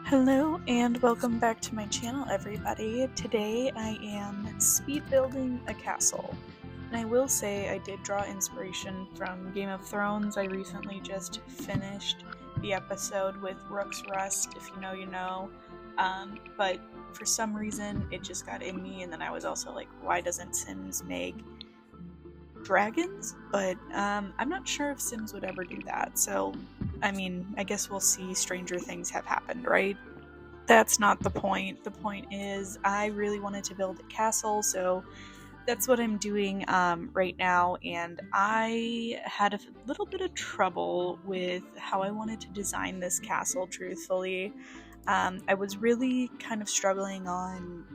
Hello and welcome back to my channel, everybody. Today I am speed building a castle. And I will say I did draw inspiration from Game of Thrones. I recently just finished the episode with Rook's Rest, if you know, you know. But for some reason it just got in me, and then I was also like, why doesn't Sims make dragons? But I'm not sure if Sims would ever do that, so I mean, I guess we'll see. Stranger things have happened, right? That's not the point. The point is, I really wanted to build a castle, so that's what I'm doing right now. And I had a little bit of trouble with how I wanted to design this castle, truthfully. I was really kind of struggling on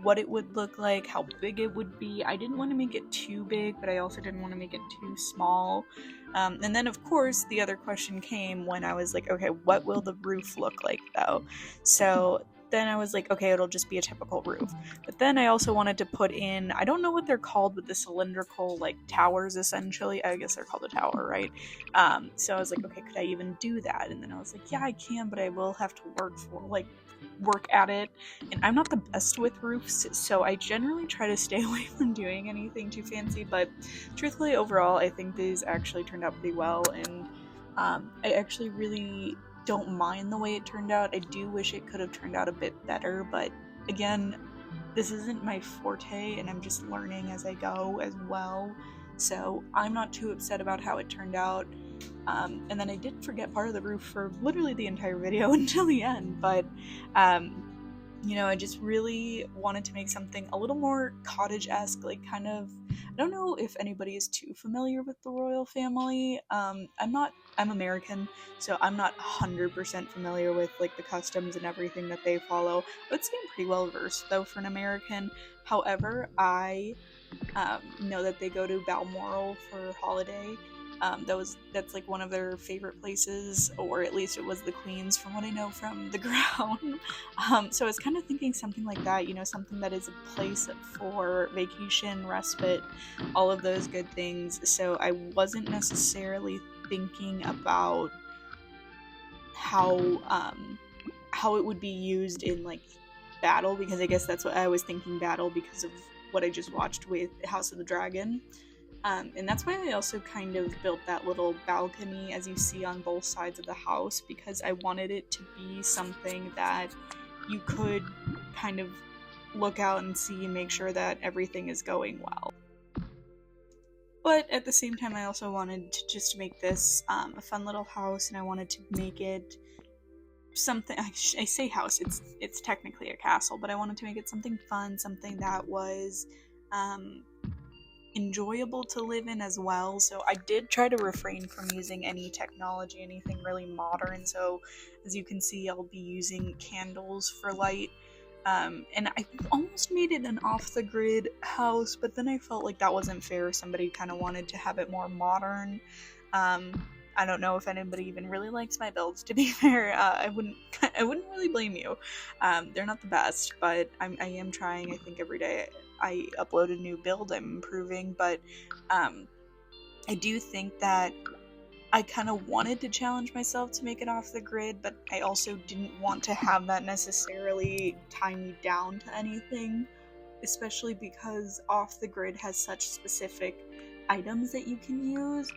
what it would look like, how big it would be. I didn't want to make it too big, but I also didn't want to make it too small. And then, of course, the other question came when I was like, okay, what will the roof look like though? So then I was like, okay, it'll just be a typical roof. But then I also wanted to put in, I don't know what they're called, but the cylindrical like towers essentially. I guess they're called a tower, right? So I was like, okay, could I even do that? And then I was like, yeah, I can, but I will have to work at it. And I'm not the best with roofs, so I generally try to stay away from doing anything too fancy, but truthfully, overall, I think these actually turned out pretty well, and I actually really don't mind the way it turned out. I do wish it could have turned out a bit better, but again, this isn't my forte, and I'm just learning as I go as well, so I'm not too upset about how it turned out. And then I did forget part of the roof for literally the entire video until the end, but I just really wanted to make something a little more cottage-esque, like kind of. I don't know if anybody is too familiar with the royal family. I'm American, so I'm not 100% familiar with like the customs and everything that they follow. I would say I'm pretty well versed though for an American. However, I know that they go to Balmoral for holiday. That's like one of their favorite places, or at least it was the Queen's, from what I know from The Crown. So I was kind of thinking something like that, something that is a place for vacation, respite, all of those good things. So I wasn't necessarily thinking about how it would be used in like battle, because I guess that's what I was thinking, battle, because of what I just watched with House of the Dragon. And that's why I also kind of built that little balcony, as you see on both sides of the house, because I wanted it to be something that you could kind of look out and see and make sure that everything is going well. But at the same time, I also wanted to just make this a fun little house, and I wanted to make it something. I say house, it's technically a castle, but I wanted to make it something fun, something that was enjoyable to live in as well. So I did try to refrain from using any technology, anything really modern. So as you can see, I'll be using candles for light. And I almost made it an off-the-grid house, but then I felt like that wasn't fair. Somebody kind of wanted to have it more modern. I don't know if anybody even really likes my builds, to be fair. I wouldn't really blame you. They're not the best, but I am trying. I think every day I upload a new build, I'm improving, but I do think that I kind of wanted to challenge myself to make it off the grid, but I also didn't want to have that necessarily tie me down to anything, especially because off the grid has such specific items that you can use.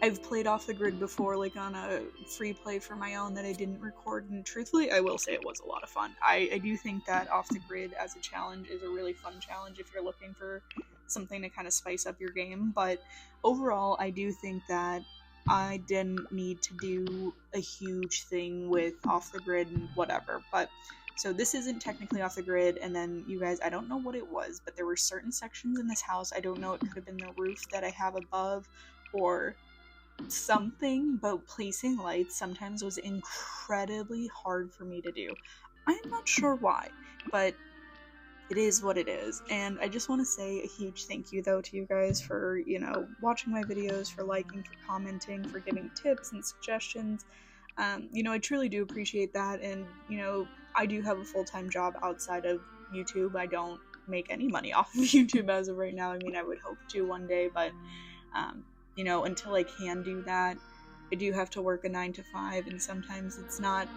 I've played off the grid before, like on a free play for my own that I didn't record, and truthfully, I will say it was a lot of fun. I do think that off the grid as a challenge is a really fun challenge if you're looking for something to kind of spice up your game, but overall, I do think that I didn't need to do a huge thing with off the grid and whatever, but so this isn't technically off the grid, and then you guys, I don't know what it was, but there were certain sections in this house, I don't know, it could have been the roof that I have above, or something, but placing lights sometimes was incredibly hard for me to do. I'm not sure why, but it is what it is. And I just want to say a huge thank you though to you guys for, watching my videos, for liking, for commenting, for giving tips and suggestions. I truly do appreciate that, and I do have a full-time job outside of YouTube. I don't make any money off of YouTube as of right now. I mean, I would hope to one day, but until I can do that, I do have to work a 9 to 5, and sometimes it's not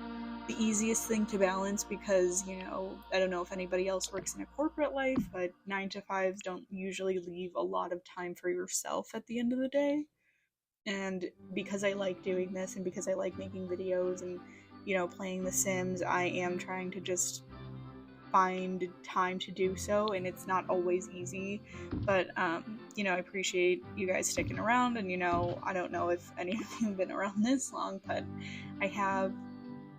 the easiest thing to balance because, you know, I don't know if anybody else works in a corporate life, but 9 to 5s don't usually leave a lot of time for yourself at the end of the day. And because I like doing this and because I like making videos and, you know, playing The Sims, I am trying to just find time to do so, and it's not always easy, but you know, I appreciate you guys sticking around. And, you know, I don't know if any of you have been around this long, but I have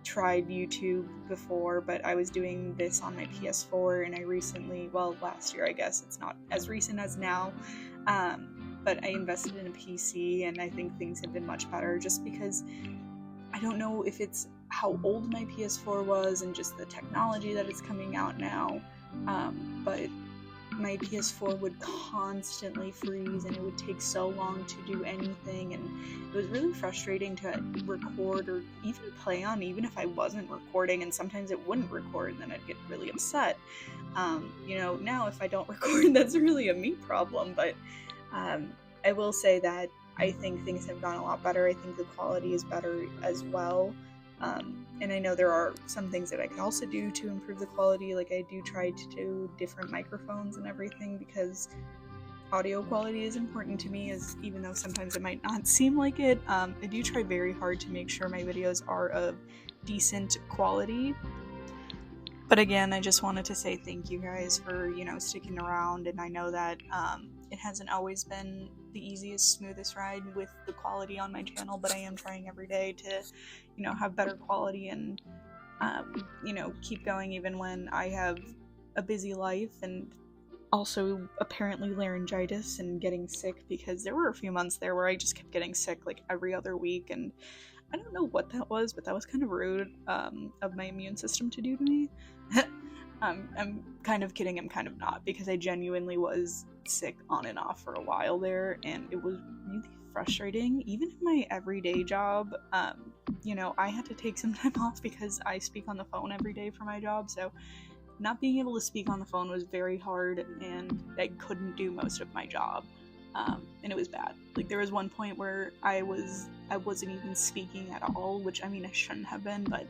tried YouTube before, but I was doing this on my PS4, and I recently, well, last year, I guess it's not as recent as now, but I invested in a PC, and I think things have been much better just because I don't know if it's how old my PS4 was and just the technology that is coming out now, but my PS4 would constantly freeze and it would take so long to do anything, and it was really frustrating to record or even play on, even if I wasn't recording, and sometimes it wouldn't record and then I'd get really upset. You know, now if I don't record, that's really a me problem, but I will say that I think things have gone a lot better. I think the quality is better as well. And I know there are some things that I could also do to improve the quality. Like, I do try to do different microphones and everything because audio quality is important to me, as even though sometimes it might not seem like it. I do try very hard to make sure my videos are of decent quality. But again, I just wanted to say thank you guys for, you know, sticking around, and I know that it hasn't always been the easiest, smoothest ride with the quality on my channel, but I am trying every day to, you know, have better quality and, you know, keep going even when I have a busy life, and also apparently laryngitis and getting sick, because there were a few months there where I just kept getting sick like every other week, and I don't know what that was, but that was kind of rude of my immune system to do to me. I'm kind of kidding, I'm kind of not, because I genuinely was sick on and off for a while there, and it was really frustrating. Even in my everyday job, you know, I had to take some time off because I speak on the phone every day for my job, so not being able to speak on the phone was very hard, and I couldn't do most of my job. And it was bad. Like, there was one point where I wasn't even speaking at all, which, I mean, I shouldn't have been, but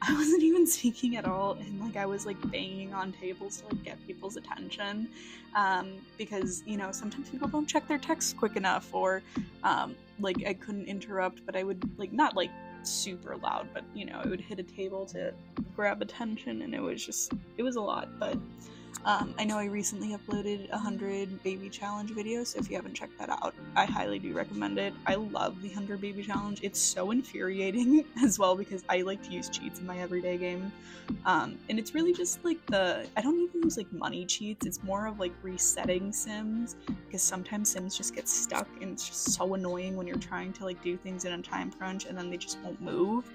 I wasn't even speaking at all, and like I was like banging on tables to like get people's attention, because, you know, sometimes people don't check their texts quick enough, or like I couldn't interrupt, but I would like, not like super loud, but, you know, I would hit a table to grab attention, and it was a lot. But I know I recently uploaded 100 baby challenge videos, so if you haven't checked that out, I highly do recommend it. I love the 100 baby challenge. It's so infuriating as well, because I like to use cheats in my everyday game, and it's really just like I don't even use like money cheats. It's more of like resetting Sims, because sometimes Sims just get stuck, and it's just so annoying when you're trying to like do things in a time crunch and then they just won't move.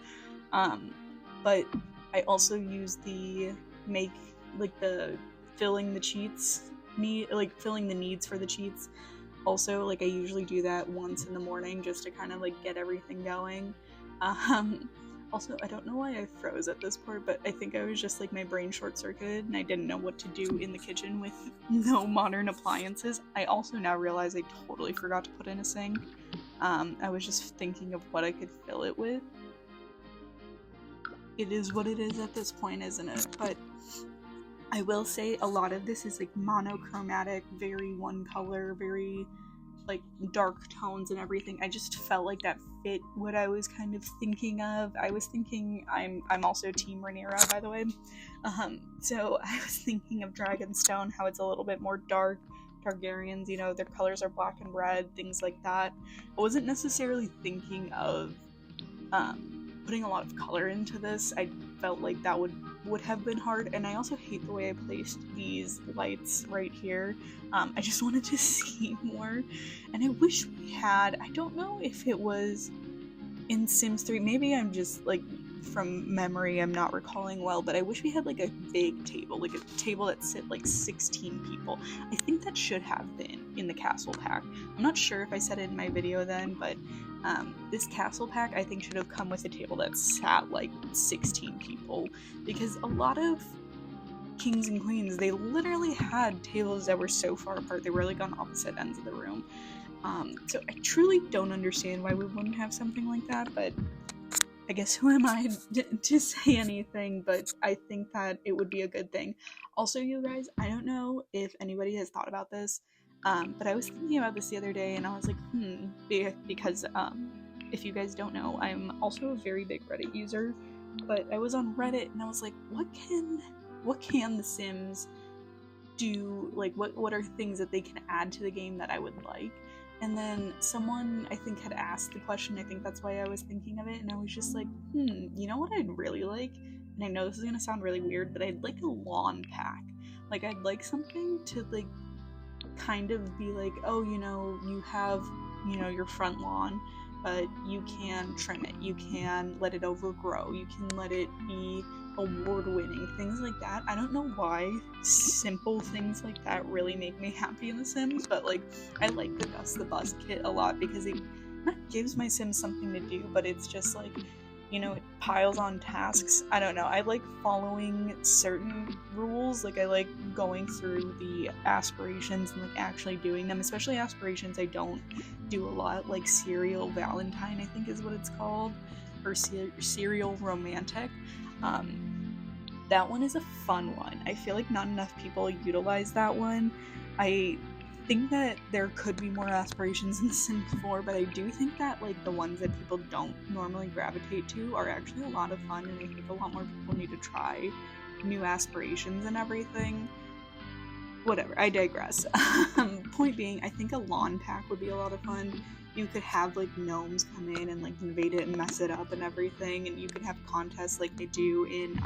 But I also use the filling the cheats filling the needs for the cheats. Also, like, I usually do that once in the morning just to kind of like get everything going. Also, I don't know why I froze at this part, but I think I was just like, my brain short-circuited and I didn't know what to do in the kitchen with no modern appliances. I also now realize I totally forgot to put in a sink. I was just thinking of what I could fill it with. It is what it is at this point, isn't it? But I will say a lot of this is like monochromatic, very one color, very like dark tones and everything. I just felt like that fit what I was kind of thinking of. I was thinking, I'm also Team Rhaenyra, by the way. So I was thinking of Dragonstone, how it's a little bit more dark. Targaryens, you know, their colors are black and red, things like that. I wasn't necessarily thinking of putting a lot of color into this. I felt like that would have been hard, and I also hate the way I placed these lights right here. I just wanted to see more, and I wish we had, I don't know if it was in Sims 3, maybe I'm just like, from memory, I'm not recalling well, but I wish we had like a big table, like a table that sit like 16 people. I think that should have been in the castle pack. I'm not sure if I said it in my video then, but this castle pack I think should have come with a table that sat like 16 people, because a lot of kings and queens, they literally had tables that were so far apart, they were like on opposite ends of the room. So I truly don't understand why we wouldn't have something like that, but I guess who am I to say anything, but I think that it would be a good thing. Also, you guys, I don't know if anybody has thought about this, but I was thinking about this the other day, and I was like, because if you guys don't know, I'm also a very big Reddit user, but I was on Reddit, and I was like, what can The Sims do? Like, what are things that they can add to the game that I would like? And then someone, I think, had asked the question. I think that's why I was thinking of it. And I was just like, you know what I'd really like? And I know this is going to sound really weird, but I'd like a lawn pack. Like, I'd like something to, like, kind of be like, oh, you have, your front lawn, but you can trim it. You can let it overgrow. You can let it be award-winning, things like that. I don't know why simple things like that really make me happy in The Sims, but like I like the Dust the Bus kit a lot because it not gives my Sims something to do, but it's just like, it piles on tasks. I don't know. I like following certain rules. Like I like going through the aspirations and like actually doing them, especially aspirations I don't do a lot, like Serial Valentine, I think is what it's called, or Serial Romantic. That one is a fun one. I feel like not enough people utilize that one. I think that there could be more aspirations in The Sims 4, but I do think that like the ones that people don't normally gravitate to are actually a lot of fun, and I think a lot more people need to try new aspirations and everything. Whatever, I digress. Point being, I think a lawn pack would be a lot of fun. You could have like gnomes come in and like invade it and mess it up and everything, and you could have contests like they do in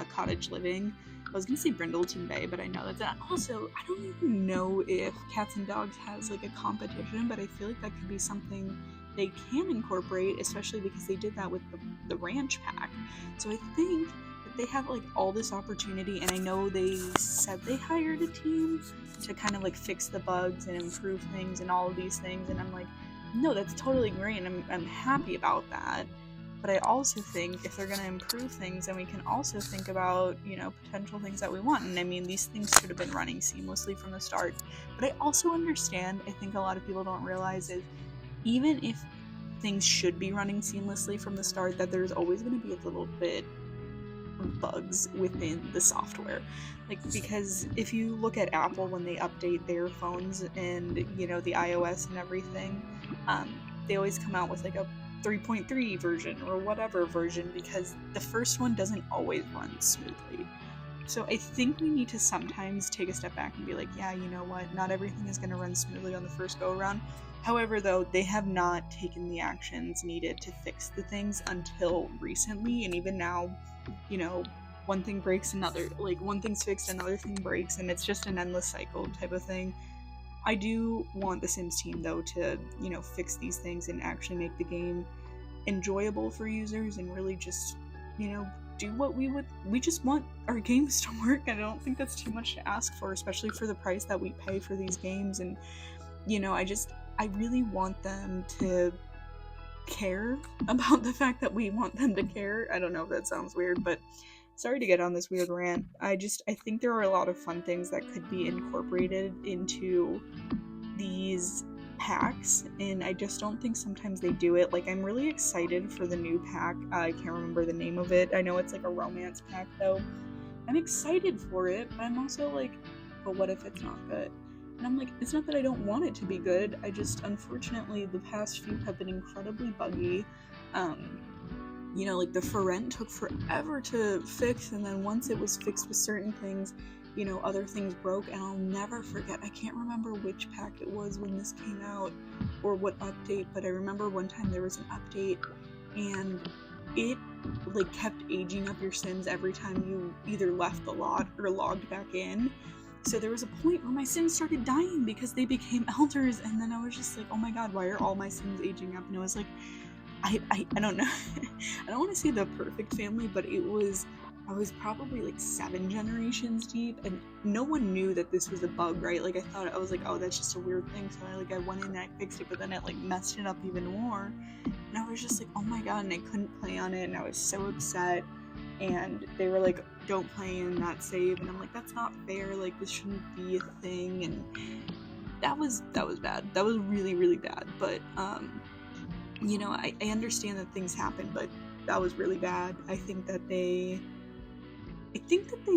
Cottage Living. I was gonna say Brindleton Bay, but I know that's not. Also, I don't even know if Cats and Dogs has like a competition, but I feel like that could be something they can incorporate, especially because they did that with the ranch pack. So I think that they have like all this opportunity, and I know they said they hired a team to kind of like fix the bugs and improve things and all of these things, and I'm like, no, that's totally great, and I'm happy about that. But I also think if they're going to improve things, then we can also think about, potential things that we want. And I mean, these things should have been running seamlessly from the start. But I also understand, I think a lot of people don't realize is, even if things should be running seamlessly from the start, that there's always going to be a little bit of bugs within the software. Like, because if you look at Apple when they update their phones and, the iOS and everything, they always come out with like a 3.3 version or whatever version, because the first one doesn't always run smoothly. So I think we need to sometimes take a step back and be like, yeah, you know what, not everything is going to run smoothly on the first go around. However, though, they have not taken the actions needed to fix the things until recently, and even now, one thing breaks another, like one thing's fixed, another thing breaks, and it's just an endless cycle type of thing. I do want the Sims team, though, to, fix these things and actually make the game enjoyable for users and really just, do what we just want our games to work. I don't think that's too much to ask for, especially for the price that we pay for these games. And, I really want them to care about the fact that we want them to care. I don't know if that sounds weird, but sorry to get on this weird rant. I think there are a lot of fun things that could be incorporated into these packs, and I just don't think sometimes they do it. Like, I'm really excited for the new pack. I can't remember the name of it. I know it's like a romance pack, though. I'm excited for it, but I'm also like, but what if it's not good? And I'm like, it's not that I don't want it to be good. I just, unfortunately, the past few have been incredibly buggy. Like the For Rent took forever to fix, and then once it was fixed with certain things, other things broke, and I'll never forget, I can't remember which pack it was when this came out, or what update, but I remember one time there was an update, and it, like, kept aging up your Sims every time you either left the lot or logged back in. So there was a point where my Sims started dying because they became elders, and then I was just like, oh my god, why are all my Sims aging up? And it was like, I don't know. I don't want to say the perfect family, but I was probably like 7 generations deep, and no one knew that this was a bug, right? Like, I was like, oh, that's just a weird thing. So I went in and I fixed it, but then it like messed it up even more. And I was just like, oh my god, and I couldn't play on it, and I was so upset. And they were like, don't play and not save, and I'm like, that's not fair. Like, this shouldn't be a thing. And that was bad. That was really, really bad. But you know, I understand that things happen, but that was really bad. I think that they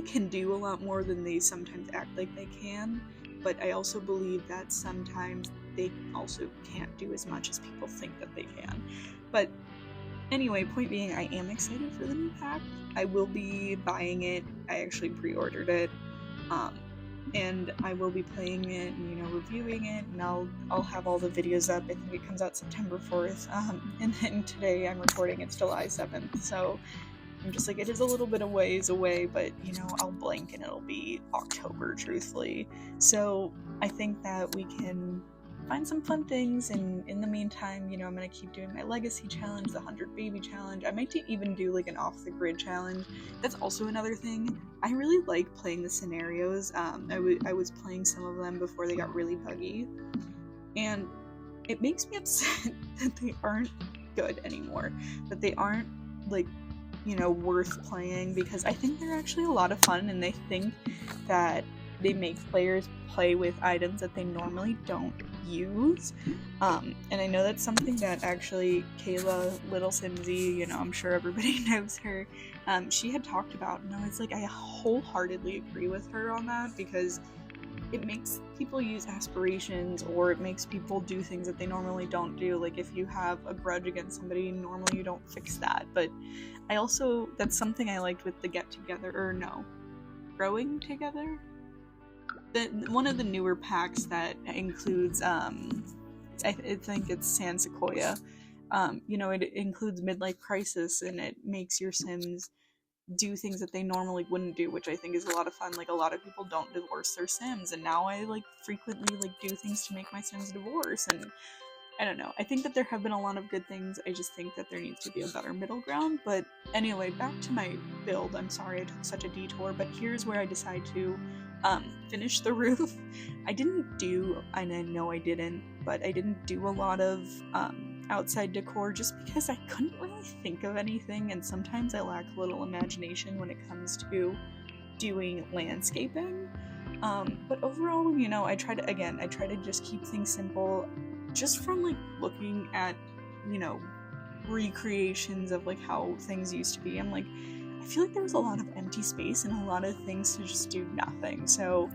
can do a lot more than they sometimes act like they can, but I also believe that sometimes they also can't do as much as people think that they can. But anyway, point being, I am excited for the new pack. I will be buying it. I actually pre-ordered it. And I will be playing it and, you know, reviewing it, and I'll have all the videos up. I think it comes out September 4th, and then today I'm recording, it's July 7th, so I'm just like, it is a little bit of ways away, but, you know, I'll blink and it'll be October, truthfully. So I think that we can find some fun things, and in the meantime, you know, I'm gonna keep doing my legacy challenge, the 100 baby challenge. I might even do like an off the grid challenge. That's also another thing. I really like playing the scenarios. I was playing some of them before they got really buggy, and it makes me upset that they aren't good anymore, that they aren't, like, you know, worth playing, because I think they're actually a lot of fun, and they think that they make players play with items that they normally don't use. And I know that's something that actually Kayla Little Simsy, you know, I'm sure everybody knows her, she had talked about, and I was like, I wholeheartedly agree with her on that, because it makes people use aspirations, or it makes people do things that they normally don't do. Like, if you have a grudge against somebody, normally you don't fix that. But I also, that's something I liked with the growing together. One of the newer packs that includes, I think it's San Sequoia, you know, it includes Midlife Crisis, and it makes your Sims do things that they normally wouldn't do, which I think is a lot of fun. Like, a lot of people don't divorce their Sims, and now I, like, frequently, like, do things to make my Sims divorce, and I don't know. I think that there have been a lot of good things. I just think that there needs to be a better middle ground. But anyway, back to my build. I'm sorry I took such a detour, but here's where I decide to finish the roof. I didn't do, and I know I didn't, but I didn't do a lot of outside decor just because I couldn't really think of anything, and sometimes I lack a little imagination when it comes to doing landscaping. But overall, you know, I try to just keep things simple, just from, like, looking at, you know, recreations of, like, how things used to be. I'm like, I feel like there was a lot of empty space and a lot of things to just do nothing. So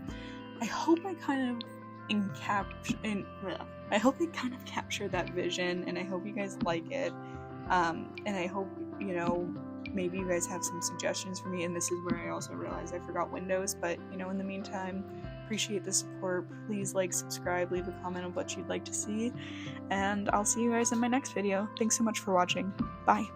I hope I kind of capture that vision, and I hope you guys like it. And I hope, you know, maybe you guys have some suggestions for me. And this is where I also realized I forgot Windows, but, you know, in the meantime, appreciate the support. Please like, subscribe, leave a comment of what you'd like to see, and I'll see you guys in my next video. Thanks so much for watching. Bye.